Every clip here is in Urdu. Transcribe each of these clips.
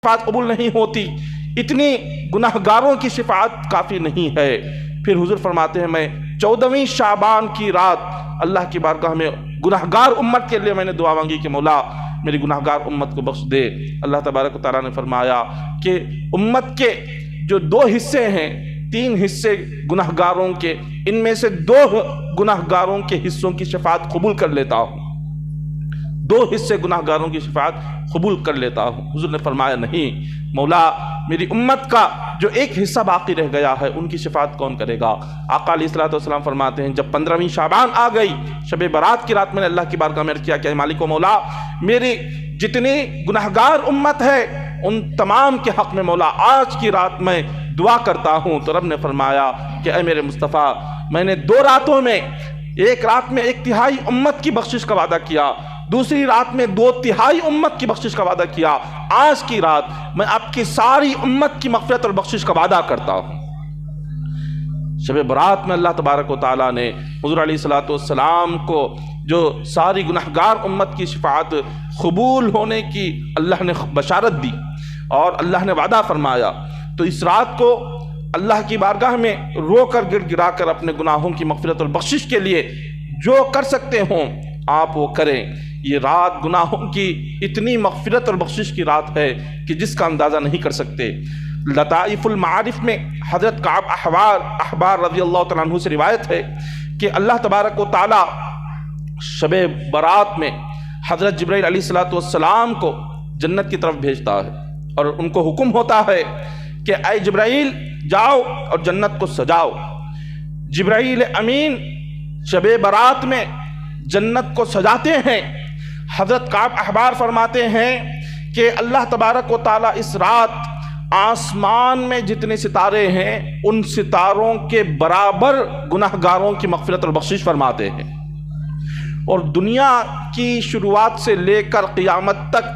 شفاعت قبول نہیں ہوتی، اتنی گناہگاروں کی شفاعت کافی نہیں ہے۔ پھر حضور فرماتے ہیں میں 14ویں شعبان کی رات اللہ کی بارگاہ میں گناہگار امت کے لیے میں نے دعا مانگی کہ مولا میری گناہگار امت کو بخش دے۔ اللہ تبارک و تعالیٰ نے فرمایا کہ امت کے جو 2 حصے ہیں، 3 حصے گناہگاروں کے، ان میں سے 2 گناہگاروں کے حصوں کی شفاعت قبول کر لیتا ہوں، 2 حصے گناہگاروں کی شفاعت قبول کر لیتا ہوں۔ حضور نے فرمایا نہیں مولا، میری امت کا جو 1 حصہ باقی رہ گیا ہے ان کی شفاعت کون کرے گا؟ آقا علیہ الصلوۃ والسلام فرماتے ہیں جب 15ویں شعبان آ گئی، شب برات کی رات میں نے اللہ کی بارگاہ میں عرض کیا کہ مالک و مولا میری جتنی گناہگار امت ہے ان تمام کے حق میں مولا آج کی رات میں دعا کرتا ہوں۔ تو رب نے فرمایا کہ اے میرے مصطفیٰ، میں نے 2 راتوں میں، ایک رات میں 1/3 امت کی بخشش کا وعدہ کیا، دوسری رات میں 2/3 امت کی بخشش کا وعدہ کیا، آج کی رات میں آپ کی ساری امت کی مغفرت اور بخشش کا وعدہ کرتا ہوں۔ شب برات میں اللہ تبارک و تعالیٰ نے حضور علیہ الصلوۃ والسلام کو جو ساری گناہگار امت کی شفاعت قبول ہونے کی اللہ نے بشارت دی اور اللہ نے وعدہ فرمایا، تو اس رات کو اللہ کی بارگاہ میں رو کر گڑ گڑا کر اپنے گناہوں کی مغفرت اور بخشش کے لیے جو کر سکتے ہوں آپ وہ کریں۔ یہ رات گناہوں کی اتنی مغفرت اور بخشش کی رات ہے کہ جس کا اندازہ نہیں کر سکتے۔ لطائف المعارف میں حضرت کعب احبار رضی اللہ تعالیٰ عنہ سے روایت ہے کہ اللہ تبارک و تعالیٰ شب برات میں حضرت جبرائیل علیہ الصلوۃ والسلام کو جنت کی طرف بھیجتا ہے اور ان کو حکم ہوتا ہے کہ اے جبرائیل جاؤ اور جنت کو سجاؤ۔ جبرائیل امین شب برات میں جنت کو سجاتے ہیں۔ حضرت کعب احبار فرماتے ہیں کہ اللہ تبارک و تعالیٰ اس رات آسمان میں جتنے ستارے ہیں ان ستاروں کے برابر گناہگاروں کی مغفرت اور بخشش فرماتے ہیں، اور دنیا کی شروعات سے لے کر قیامت تک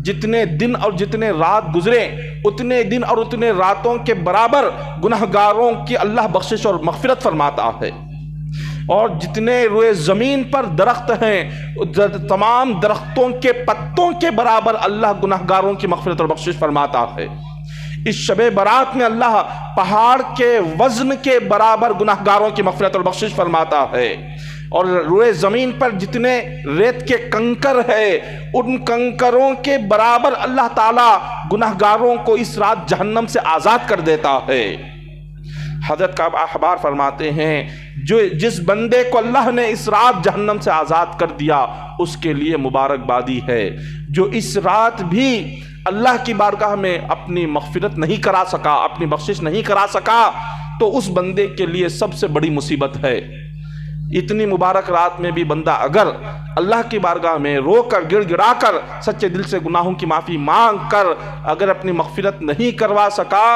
جتنے دن اور جتنے رات گزرے اتنے دن اور اتنے راتوں کے برابر گناہگاروں کی اللہ بخشش اور مغفرت فرماتا ہے۔ اور جتنے روئے زمین پر درخت ہیں تمام درختوں کے پتوں کے برابر اللہ گناہگاروں کی مغفرت اور بخشش فرماتا ہے۔ اس شب برات میں اللہ پہاڑ کے وزن کے برابر گناہگاروں کی مغفرت اور بخشش فرماتا ہے، اور روئے زمین پر جتنے ریت کے کنکر ہے ان کنکروں کے برابر اللہ تعالیٰ گناہگاروں کو اس رات جہنم سے آزاد کر دیتا ہے۔ حضرت کعب احبار فرماتے ہیں جس بندے کو اللہ نے اس رات جہنم سے آزاد کر دیا اس کے لیے مبارکبادی ہے۔ جو اس رات بھی اللہ کی بارگاہ میں اپنی مغفرت نہیں کرا سکا، اپنی بخشش نہیں کرا سکا، تو اس بندے کے لیے سب سے بڑی مصیبت ہے۔ اتنی مبارک رات میں بھی بندہ اگر اللہ کی بارگاہ میں رو کر گڑ گڑا کر سچے دل سے گناہوں کی معافی مانگ کر اگر اپنی مغفرت نہیں کروا سکا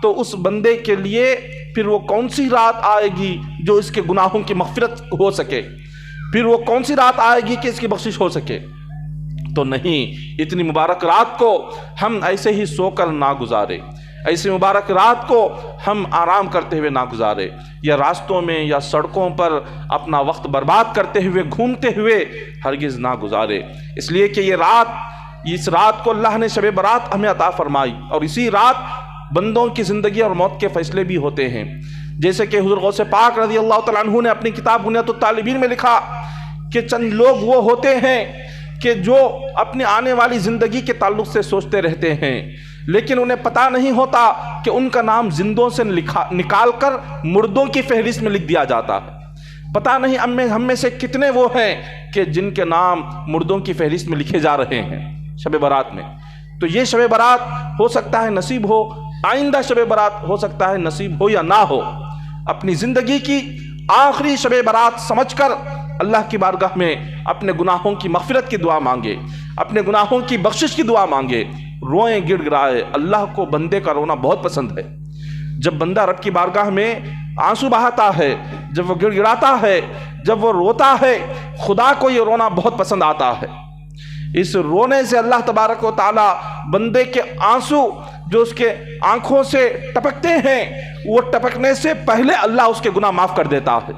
تو اس بندے کے لیے پھر وہ کون سی رات آئے گی جو اس کے گناہوں کی مغفرت ہو سکے؟ پھر وہ کون سی رات آئے گی کہ اس کی بخشش ہو سکے؟ تو نہیں، اتنی مبارک رات کو ہم ایسے ہی سو کر نہ گزارے، ایسی مبارک رات کو ہم آرام کرتے ہوئے نہ گزارے، یا راستوں میں یا سڑکوں پر اپنا وقت برباد کرتے ہوئے گھومتے ہوئے ہرگز نہ گزارے۔ اس لیے کہ اس رات کو اللہ نے شب برات ہمیں عطا فرمائی، اور اسی رات بندوں کی زندگی اور موت کے فیصلے بھی ہوتے ہیں۔ جیسے کہ حضور غوث پاک رضی اللہ تعالیٰ عنہ نے اپنی کتاب بنیاد الطالبین میں لکھا کہ چند لوگ وہ ہوتے ہیں کہ جو اپنے آنے والی زندگی کے تعلق سے سوچتے رہتے ہیں، لیکن انہیں پتہ نہیں ہوتا کہ ان کا نام زندوں سے نکال کر مردوں کی فہرست میں لکھ دیا جاتا ہے۔ پتہ نہیں ہم میں سے کتنے وہ ہیں کہ جن کے نام مردوں کی فہرست میں لکھے جا رہے ہیں شب برات میں۔ تو یہ شب برات ہو سکتا ہے نصیب ہو، آئندہ شب برات ہو سکتا ہے نصیب ہو یا نہ ہو۔ اپنی زندگی کی آخری شب برات سمجھ کر اللہ کی بارگاہ میں اپنے گناہوں کی مغفرت کی دعا مانگے، اپنے گناہوں کی بخشش کی دعا مانگے، روئیں گڑ گڑائے۔ اللہ کو بندے کا رونا بہت پسند ہے۔ جب بندہ رب کی بارگاہ میں آنسو بہاتا ہے، جب وہ گڑ گڑاتا ہے، جب وہ روتا ہے، خدا کو یہ رونا بہت پسند آتا ہے۔ اس رونے سے اللہ تبارک و تعالیٰ بندے کے آنسو جو اس کے آنکھوں سے ٹپکتے ہیں، وہ ٹپکنے سے پہلے اللہ اس کے گناہ معاف کر دیتا ہے۔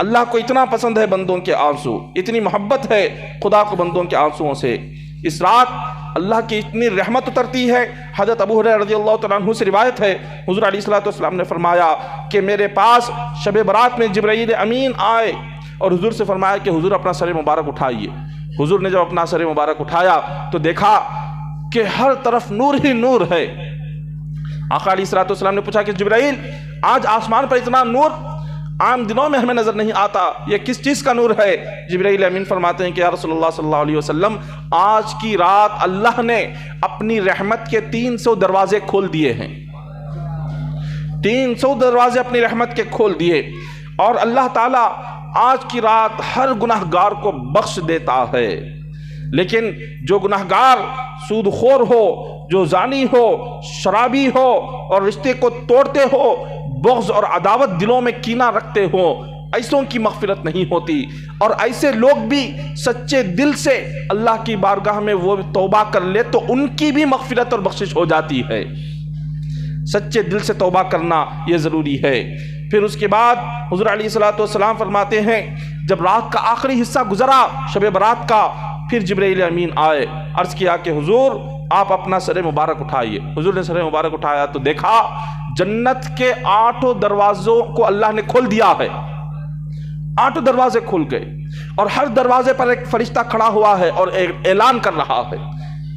اللہ کو اتنا پسند ہے بندوں کے آنسو، اتنی محبت ہے خدا کو بندوں کے آنسوؤں سے۔ اس رات اللہ کی اتنی رحمت اترتی ہے۔ حضرت ابو ہریرہ رضی اللہ تعالیٰ عنہ سے روایت ہے، حضور علیہ الصلوۃ والسلام نے فرمایا کہ میرے پاس شب برات میں جبرائیل امین آئے اور حضور سے فرمایا کہ حضور اپنا سر مبارک اٹھائیے۔ حضور نے جب اپنا سر مبارک اٹھایا تو دیکھا کہ ہر طرف نور ہی نور ہے۔ آقا علیہ الصلوۃ والسلام نے پوچھا کہ جبرائیل، آج آسمان پر اتنا نور عام دنوں میں ہمیں نظر نہیں آتا، یہ کس چیز کا نور ہے؟ جبرائیل امین فرماتے ہیں کہ یا رسول اللہ صلی اللہ علیہ وسلم، آج کی رات اللہ نے اپنی رحمت کے 300 دروازے کھول دیے ہیں۔ 300 دروازے اپنی رحمت کے کھول دیے، اور اللہ تعالیٰ آج کی رات ہر گناہ گار کو بخش دیتا ہے۔ لیکن جو گناہ گار سود خور ہو، جو زانی ہو، شرابی ہو اور رشتے کو توڑتے ہو، بغض اور عداوت دلوں میں کینہ رکھتے ہو، ایسوں کی مغفرت نہیں ہوتی۔ اور ایسے لوگ بھی سچے دل سے اللہ کی بارگاہ میں وہ توبہ کر لے تو ان کی بھی مغفرت اور بخشش ہو جاتی ہے۔ سچے دل سے توبہ کرنا یہ ضروری ہے۔ پھر اس کے بعد حضور علیہ الصلوۃ والسلام فرماتے ہیں جب رات کا آخری حصہ گزرا شب برات کا، پھر جبرائیل امین آئے، عرض کیا کہ حضور آپ اپنا سر مبارک اٹھائیے۔ حضور نے سر مبارک اٹھایا تو دیکھا جنت کے 8 دروازوں کو اللہ نے کھول دیا ہے۔ 8 دروازے کھل گئے، اور ہر دروازے پر ایک فرشتہ کھڑا ہوا ہے اور اعلان کر رہا ہے۔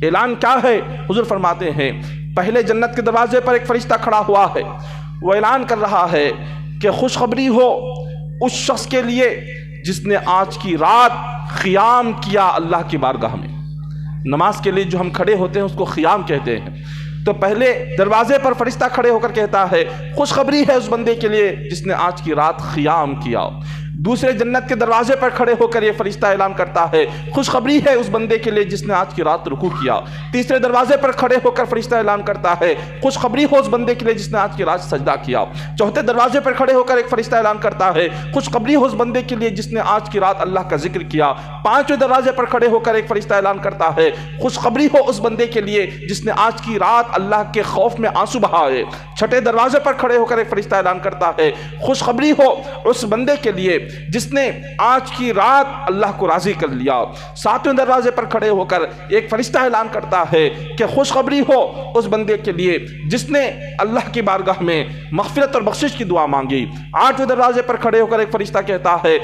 اعلان کیا ہے؟ حضور فرماتے ہیں پہلے جنت کے دروازے پر ایک فرشتہ کھڑا ہوا ہے، وہ اعلان کر رہا ہے کہ خوشخبری ہو اس شخص کے لیے جس نے آج کی رات قیام کیا اللہ کی بارگاہ میں۔ نماز کے لیے جو ہم کھڑے ہوتے ہیں اس کو قیام کہتے ہیں۔ تو پہلے دروازے پر فرشتہ کھڑے ہو کر کہتا ہے خوشخبری ہے اس بندے کے لیے جس نے آج کی رات قیام کیا۔ دوسرے جنت کے دروازے پر کھڑے ہو کر یہ فرشتہ اعلان کرتا ہے خوشخبری ہے اس بندے کے لیے جس نے آج کی رات رکوع کیا۔ تیسرے دروازے پر کھڑے ہو کر فرشتہ اعلان کرتا ہے خوشخبری ہو اس بندے کے لیے جس نے آج کی رات سجدہ کیا۔ چوتھے دروازے پر کھڑے ہو کر ایک فرشتہ اعلان کرتا ہے خوشخبری ہو اس بندے کے لیے جس نے آج کی رات اللہ کا ذکر کیا۔ پانچویں دروازے پر کھڑے ہو کر ایک فرشتہ اعلان کرتا ہے خوشخبری ہو اس بندے کے لیے جس نے آج کی رات اللہ کے خوف میں آنسو بہائے۔ چھٹے دروازے پر کھڑے ہو کر ایک فرشتہ اعلان کرتا ہے خوشخبری ہو اس بندے کے لیے جس نے آج کی رات اللہ کو راضی کر لیا۔ ساتویں دروازے پر کھڑے ہو کر ایک فرشتہ اعلان کرتا ہے کہ خوشخبری ہو اس بندے کے لیے جس نے اللہ کی بارگاہ میں مغفرت اور بخشش کی دعا مانگی۔ آٹھویں دروازے پر کھڑے ہو کر ایک فرشتہ کہتا ہے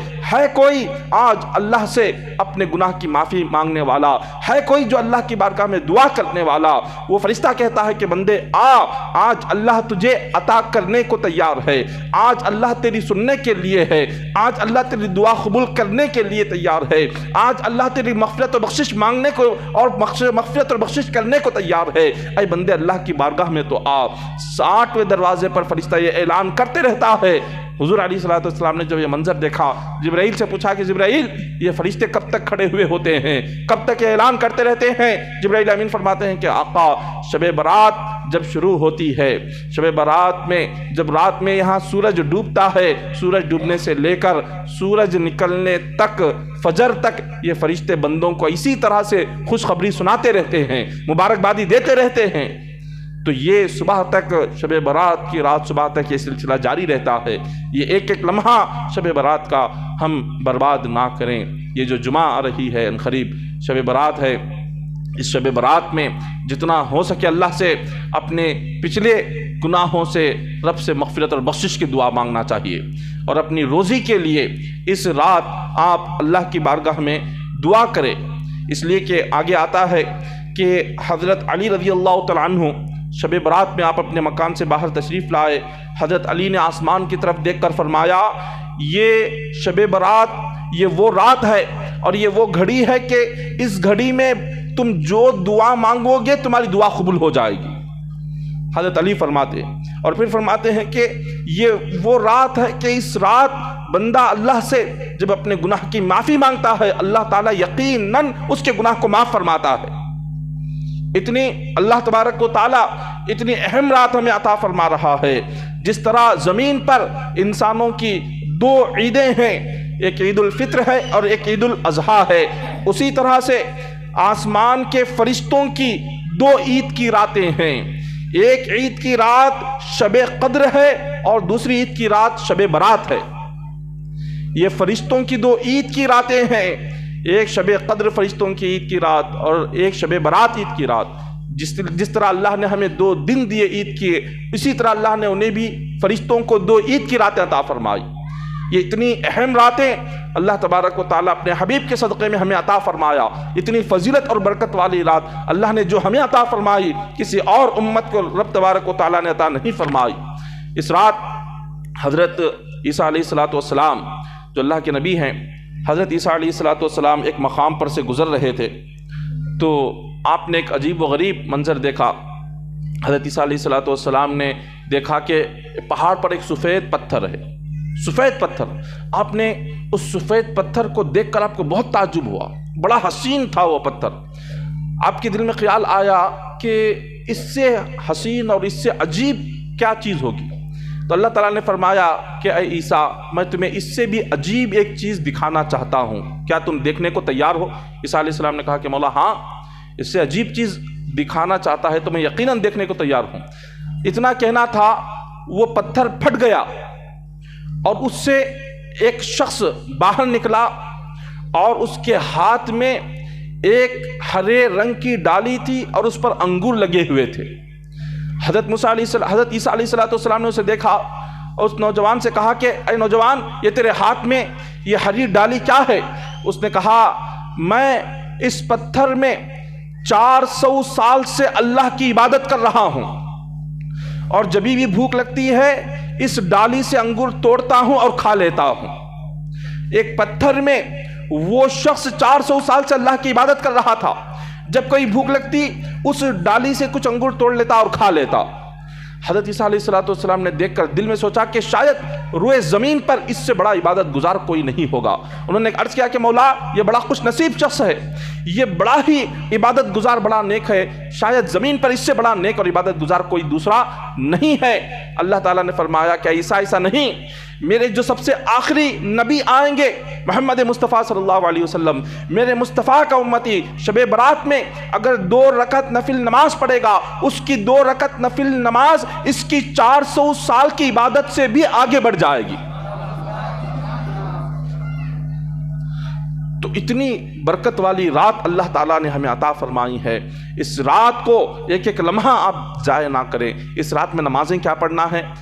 کوئی آج اللہ سے اپنے گناہ کی معافی مانگنے والا، ہے کوئی جو اللہ کی بارگاہ میں دعا کرنے والا؟ وہ فرشتہ کہتا ہے کہ بندے آج اللہ تجھے عطا کرنے کو تیار ہے، آج اللہ تیری سننے کے لیے ہے، آج اللہ تیری دعا قبول کرنے کے لیے تیار ہے، آج اللہ تیری مغفرت اور بخشش مانگنے کو اور مغفرت اور بخشش کرنے کو تیار ہے۔ اے بندے اللہ کی بارگاہ میں تو آ۔ 60ویں دروازے پر فرشتہ یہ اعلان کرتے رہتا ہے۔ حضور علیہ الصلوۃ والسلام نے جب یہ منظر دیکھا جبرائیل سے پوچھا کہ جبرائیل یہ فرشتے کب تک کھڑے ہوئے ہوتے ہیں، کب تک یہ اعلان کرتے رہتے ہیں؟ جبرائیل امین فرماتے ہیں کہ آقا شب برات جب شروع ہوتی ہے، شب برات میں جب رات میں یہاں سورج ڈوبتا ہے، سورج ڈوبنے سے لے کر سورج نکلنے تک، فجر تک یہ فرشتے بندوں کو اسی طرح سے خوشخبری سناتے رہتے ہیں، مبارکبادی دیتے رہتے ہیں۔ تو یہ صبح تک شب برات کی رات صبح تک یہ سلسلہ جاری رہتا ہے۔ یہ ایک ایک لمحہ شب برات کا ہم برباد نہ کریں۔ یہ جو جمعہ آ رہی ہے ان قریب شب برات ہے، اس شب برات میں جتنا ہو سکے اللہ سے اپنے پچھلے گناہوں سے رب سے مغفرت اور بخشش کی دعا مانگنا چاہیے، اور اپنی روزی کے لیے اس رات آپ اللہ کی بارگاہ میں دعا کریں، اس لیے کہ آگے آتا ہے کہ حضرت علی رضی اللہ تعالیٰ عنہ شب برات میں آپ اپنے مکان سے باہر تشریف لائے۔ حضرت علی نے آسمان کی طرف دیکھ کر فرمایا یہ شب برات یہ وہ رات ہے اور یہ وہ گھڑی ہے کہ اس گھڑی میں تم جو دعا مانگو گے تمہاری دعا قبول ہو جائے گی۔ حضرت علی فرماتے ہیں اور پھر فرماتے ہیں کہ یہ وہ رات ہے کہ اس رات بندہ اللہ سے جب اپنے گناہ کی معافی مانگتا ہے اللہ تعالیٰ یقیناً اس کے گناہ کو معاف فرماتا ہے۔ اتنی اللہ تبارک و تعالیٰ اتنی اہم رات ہمیں عطا فرما رہا ہے۔ جس طرح زمین پر انسانوں کی 2 عیدیں ہیں، ایک عید الفطر ہے اور ایک عید الاضحیٰ ہے، اسی طرح سے آسمان کے فرشتوں کی 2 عید کی راتیں ہیں۔ ایک عید کی رات شب قدر ہے اور دوسری عید کی رات شب برات ہے۔ یہ فرشتوں کی 2 عید کی راتیں ہیں۔ ایک شب قدر فرشتوں کی عید کی رات اور ایک شب برات عید کی رات، جس طرح اللہ نے ہمیں 2 دن دیے عید کے، اسی طرح اللہ نے انہیں بھی فرشتوں کو 2 عید کی راتیں عطا فرمائی۔ یہ اتنی اہم راتیں اللہ تبارک و تعالیٰ اپنے حبیب کے صدقے میں ہمیں عطا فرمایا۔ اتنی فضیلت اور برکت والی رات اللہ نے جو ہمیں عطا فرمائی، کسی اور امت کو رب تبارک و تعالیٰ نے عطا نہیں فرمائی۔ اس رات حضرت عیسیٰ علیہ السلام جو اللہ کے نبی ہیں، حضرت عیسیٰ علیہ السلام ایک مقام پر سے گزر رہے تھے تو آپ نے ایک عجیب و غریب منظر دیکھا۔ حضرت عیسیٰ علیہ السلام نے دیکھا کہ پہاڑ پر ایک سفید پتھر ہے، سفید پتھر۔ آپ نے اس سفید پتھر کو دیکھ کر آپ کو بہت تعجب ہوا، بڑا حسین تھا وہ پتھر۔ آپ کے دل میں خیال آیا کہ اس سے حسین اور اس سے عجیب کیا چیز ہوگی؟ تو اللہ تعالیٰ نے فرمایا کہ اے عیسیٰ، میں تمہیں اس سے بھی عجیب ایک چیز دکھانا چاہتا ہوں، کیا تم دیکھنے کو تیار ہو؟ عیسیٰ علیہ السلام نے کہا کہ مولا ہاں، اس سے عجیب چیز دکھانا چاہتا ہے تو میں یقیناً دیکھنے کو تیار ہوں۔ اتنا کہنا تھا، وہ پتھر پھٹ گیا اور اس سے ایک شخص باہر نکلا اور اس کے ہاتھ میں ایک ہرے رنگ کی ڈالی تھی اور اس پر انگور لگے ہوئے تھے۔ حضرت عیسیٰ علیہ السلام نے اسے دیکھا اور اس نوجوان سے کہا کہ اے نوجوان، یہ تیرے ہاتھ میں یہ ہری ڈالی کیا ہے؟ اس نے کہا میں اس پتھر میں 400 سال سے اللہ کی عبادت کر رہا ہوں اور جب بھی بھوک لگتی ہے اس ڈالی سے انگور توڑتا ہوں اور کھا لیتا ہوں۔ ایک پتھر میں وہ شخص 400 سال سے اللہ کی عبادت کر رہا تھا، جب کوئی بھوک لگتی اس ڈالی سے کچھ انگور توڑ لیتا اور کھا لیتا۔ حضرت عیسیٰ علیہ السلام نے دیکھ کر دل میں سوچا کہ شاید روئے زمین پر اس سے بڑا عبادت گزار کوئی نہیں ہوگا۔ انہوں نے عرض کیا کہ مولا، یہ بڑا خوش نصیب شخص ہے، یہ بڑا ہی عبادت گزار، بڑا نیک ہے، شاید زمین پر اس سے بڑا نیک اور عبادت گزار کوئی دوسرا نہیں ہے۔ اللہ تعالیٰ نے فرمایا کہ عیسیٰ ایسا نہیں، میرے جو سب سے آخری نبی آئیں گے محمد مصطفیٰ صلی اللہ علیہ وسلم، میرے مصطفیٰ کا امتی، شب برات میں اگر 2 رکعت نفل نماز پڑھے گا، اس کی 2 رکعت نفل نماز اس کی 400 سال کی عبادت سے بھی آگے بڑھ جائے گی۔ تو اتنی برکت والی رات اللہ تعالیٰ نے ہمیں عطا فرمائی ہے۔ اس رات کو ایک ایک لمحہ آپ ضائع نہ کریں۔ اس رات میں نمازیں کیا پڑھنا ہے؟